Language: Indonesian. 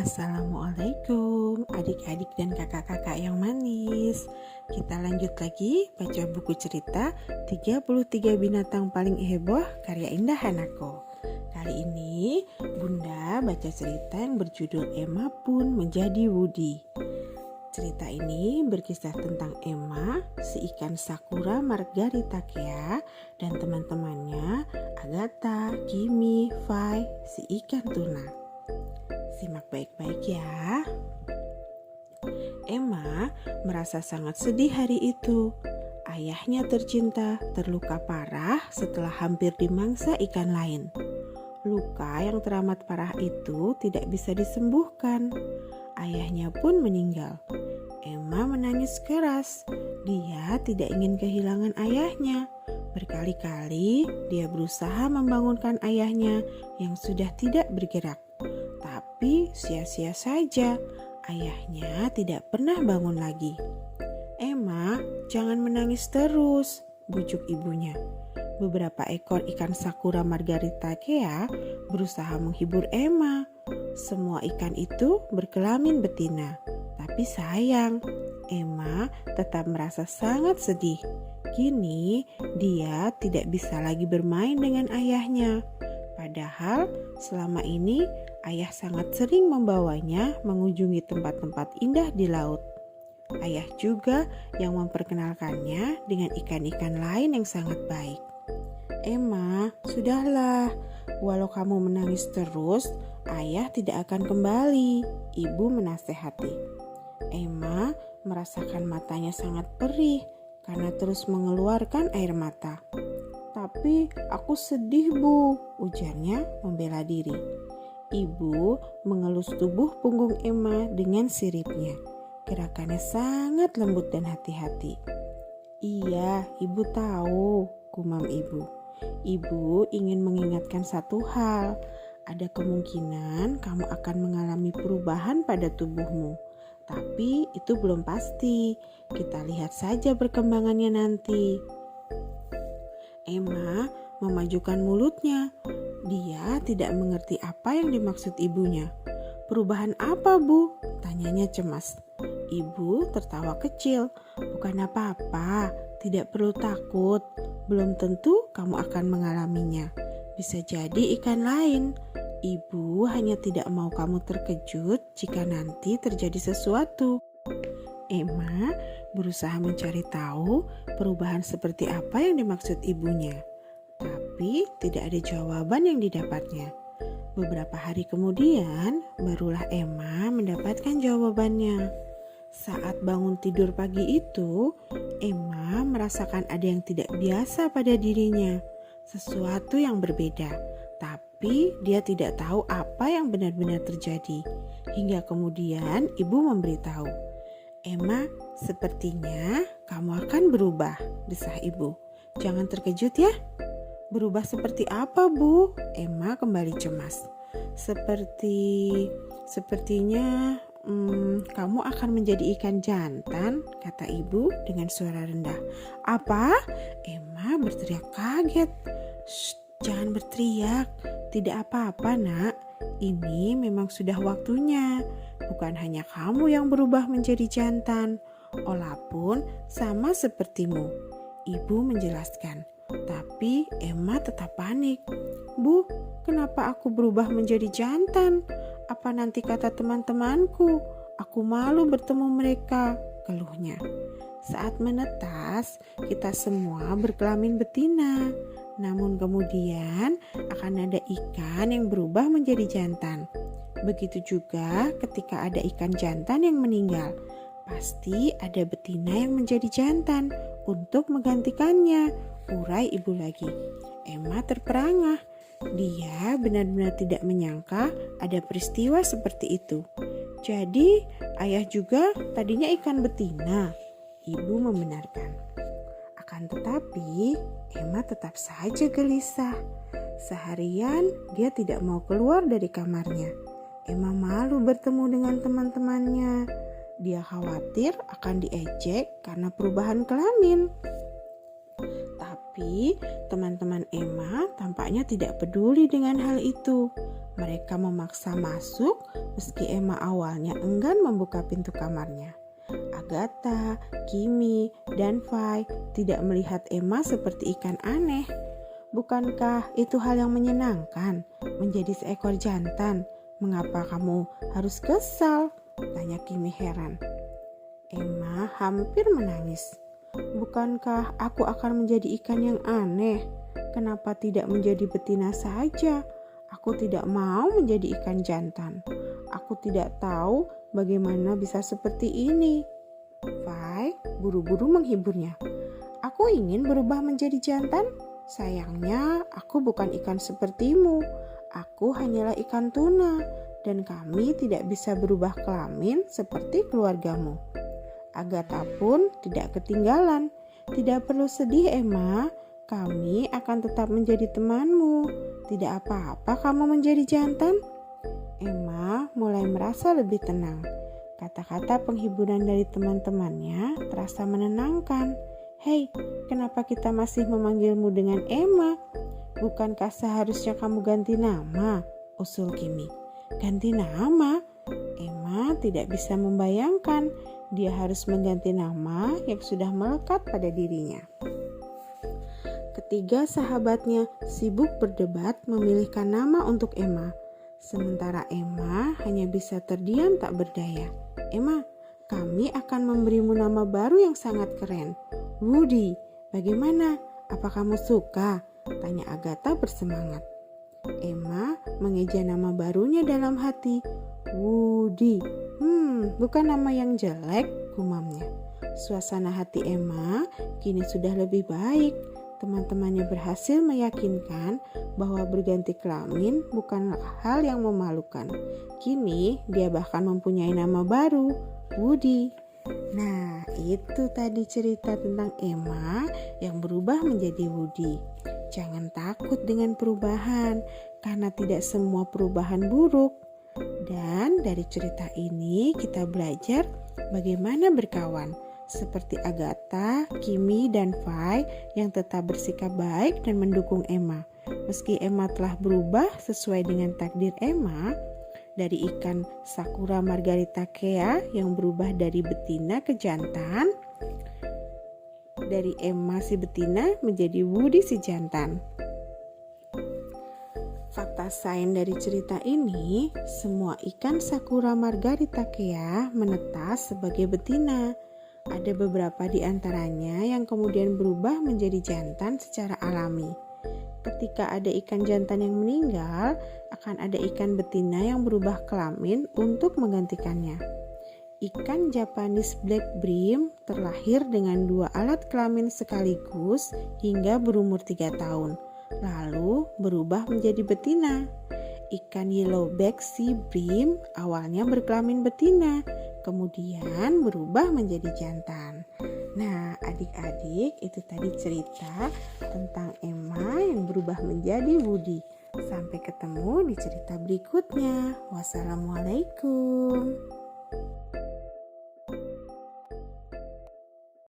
Assalamualaikum adik-adik dan kakak-kakak yang manis. Kita lanjut lagi baca buku cerita 33 binatang paling heboh karya Indah Hanako. Kali ini Bunda baca cerita yang berjudul Emma pun menjadi Woody. Cerita ini berkisah tentang Emma, si ikan sakura margaritakea, dan teman-temannya Agatha, Kimi, Fai, si ikan tuna. Simak baik-baik ya. Emma merasa sangat sedih hari itu. Ayahnya tercinta terluka parah setelah hampir dimangsa ikan lain. Luka yang teramat parah itu tidak bisa disembuhkan. Ayahnya pun meninggal. Emma menangis keras. Dia tidak ingin kehilangan ayahnya. Berkali-kali dia berusaha membangunkan ayahnya yang sudah tidak bergerak. Tapi sia-sia saja, ayahnya tidak pernah bangun lagi. Emma, jangan menangis terus, bujuk ibunya. Beberapa ekor ikan sakura margaritakea berusaha menghibur Emma. Semua ikan itu berkelamin betina. Tapi sayang, Emma tetap merasa sangat sedih. Kini dia tidak bisa lagi bermain dengan ayahnya. Padahal selama ini ayah sangat sering membawanya mengunjungi tempat-tempat indah di laut. Ayah juga yang memperkenalkannya dengan ikan-ikan lain yang sangat baik. Emma, sudahlah. Walau kamu menangis terus, ayah tidak akan kembali, ibu menasehati. Emma merasakan matanya sangat perih karena terus mengeluarkan air mata. Tapi aku sedih, Bu, ujarnya membela diri. Ibu mengelus tubuh punggung Emma dengan siripnya. Gerakannya sangat lembut dan hati-hati. Iya, ibu tahu, gumam ibu. Ibu ingin mengingatkan satu hal. Ada kemungkinan kamu akan mengalami perubahan pada tubuhmu. Tapi itu belum pasti. Kita lihat saja perkembangannya nanti. Emma memajukan mulutnya. Dia tidak mengerti apa yang dimaksud ibunya. Perubahan apa, Bu? Tanyanya cemas. Ibu tertawa kecil. Bukan apa-apa, tidak perlu takut. Belum tentu kamu akan mengalaminya. Bisa jadi ikan lain. Ibu hanya tidak mau kamu terkejut jika nanti terjadi sesuatu. Emma berusaha mencari tahu perubahan seperti apa yang dimaksud ibunya. Tapi tidak ada jawaban yang didapatnya. Beberapa hari kemudian, barulah Emma mendapatkan jawabannya. Saat bangun tidur pagi itu, Emma merasakan ada yang tidak biasa pada dirinya. Sesuatu yang berbeda. Tapi dia tidak tahu apa yang benar-benar terjadi. Hingga kemudian ibu memberitahu. Emma, sepertinya kamu akan berubah, desah ibu. Jangan terkejut ya. Berubah seperti apa, Bu? Emma kembali cemas. Sepertinya kamu akan menjadi ikan jantan, kata ibu dengan suara rendah. Apa? Emma berteriak kaget. Shh, jangan berteriak. Tidak apa-apa, Nak. Ini memang sudah waktunya. Bukan hanya kamu yang berubah menjadi jantan. Ola pun sama sepertimu. Ibu menjelaskan. Tapi Emma tetap panik. Bu, kenapa aku berubah menjadi jantan? Apa nanti kata teman-temanku? Aku malu bertemu mereka, keluhnya. Saat menetas, kita semua berkelamin betina. Namun kemudian akan ada ikan yang berubah menjadi jantan. Begitu juga ketika ada ikan jantan yang meninggal. Pasti ada betina yang menjadi jantan untuk menggantikannya, urai ibu lagi. Emma terperangah. Dia benar-benar tidak menyangka ada peristiwa seperti itu. Jadi ayah juga tadinya ikan betina, ibu membenarkan. Akan tetapi Emma tetap saja gelisah. Seharian dia tidak mau keluar dari kamarnya. Emma malu bertemu dengan teman-temannya. Dia khawatir akan diejek karena perubahan kelamin. Tapi teman-teman Emma tampaknya tidak peduli dengan hal itu. Mereka memaksa masuk meski Emma awalnya enggan membuka pintu kamarnya. Agatha, Kimi, dan Vi tidak melihat Emma seperti ikan aneh. Bukankah itu hal yang menyenangkan, menjadi seekor jantan? Mengapa kamu harus kesal? Tanya Kimi heran. Emma hampir menangis. Bukankah aku akan menjadi ikan yang aneh? Kenapa tidak menjadi betina saja? Aku tidak mau menjadi ikan jantan. Aku tidak tahu bagaimana bisa seperti ini. Vi buru-buru menghiburnya. Aku ingin berubah menjadi jantan. Sayangnya aku bukan ikan sepertimu. Aku hanyalah ikan tuna dan kami tidak bisa berubah kelamin seperti keluargamu. Agatha pun tidak ketinggalan. Tidak perlu sedih, Emma. Kami akan tetap menjadi temanmu. Tidak apa-apa kamu menjadi jantan. Emma mulai merasa lebih tenang. Kata-kata penghiburan dari teman-temannya terasa menenangkan. Hei, kenapa kita masih memanggilmu dengan Emma? Bukankah seharusnya kamu ganti nama? Usul Kimi. Ganti nama? Emma tidak bisa membayangkan dia harus mengganti nama yang sudah melekat pada dirinya. Ketiga sahabatnya sibuk berdebat memilihkan nama untuk Emma. Sementara Emma hanya bisa terdiam tak berdaya. Emma, kami akan memberimu nama baru yang sangat keren. Woody, bagaimana? Apa kamu suka? Tanya Agatha bersemangat. Emma mengeja nama barunya dalam hati. Woody, bukan nama yang jelek, gumamnya. Suasana hati Emma kini sudah lebih baik. Teman-temannya berhasil meyakinkan bahwa berganti kelamin bukanlah hal yang memalukan. Kini dia bahkan mempunyai nama baru, Woody. Nah, itu tadi cerita tentang Emma yang berubah menjadi Woody. Jangan takut dengan perubahan, karena tidak semua perubahan buruk. Dan dari cerita ini kita belajar bagaimana berkawan. Seperti Agatha, Kimi, dan Vi yang tetap bersikap baik dan mendukung Emma. Meski Emma telah berubah sesuai dengan takdir Emma, dari ikan Sakura margaritakea yang berubah dari betina ke jantan, dari Emma si betina menjadi Woody si jantan. Fakta sains dari cerita ini, semua ikan Sakura margaritakea menetas sebagai betina. Ada beberapa di antaranya yang kemudian berubah menjadi jantan secara alami. Ketika ada ikan jantan yang meninggal, akan ada ikan betina yang berubah kelamin untuk menggantikannya. Ikan Japanese black bream terlahir dengan 2 alat kelamin sekaligus hingga berumur 3 tahun, lalu berubah menjadi betina. Ikan yellowback sea bream awalnya berkelamin betina, kemudian berubah menjadi jantan. Nah, adik-adik, itu tadi cerita tentang Emma yang berubah menjadi Woody. Sampai ketemu di cerita berikutnya. Wassalamualaikum.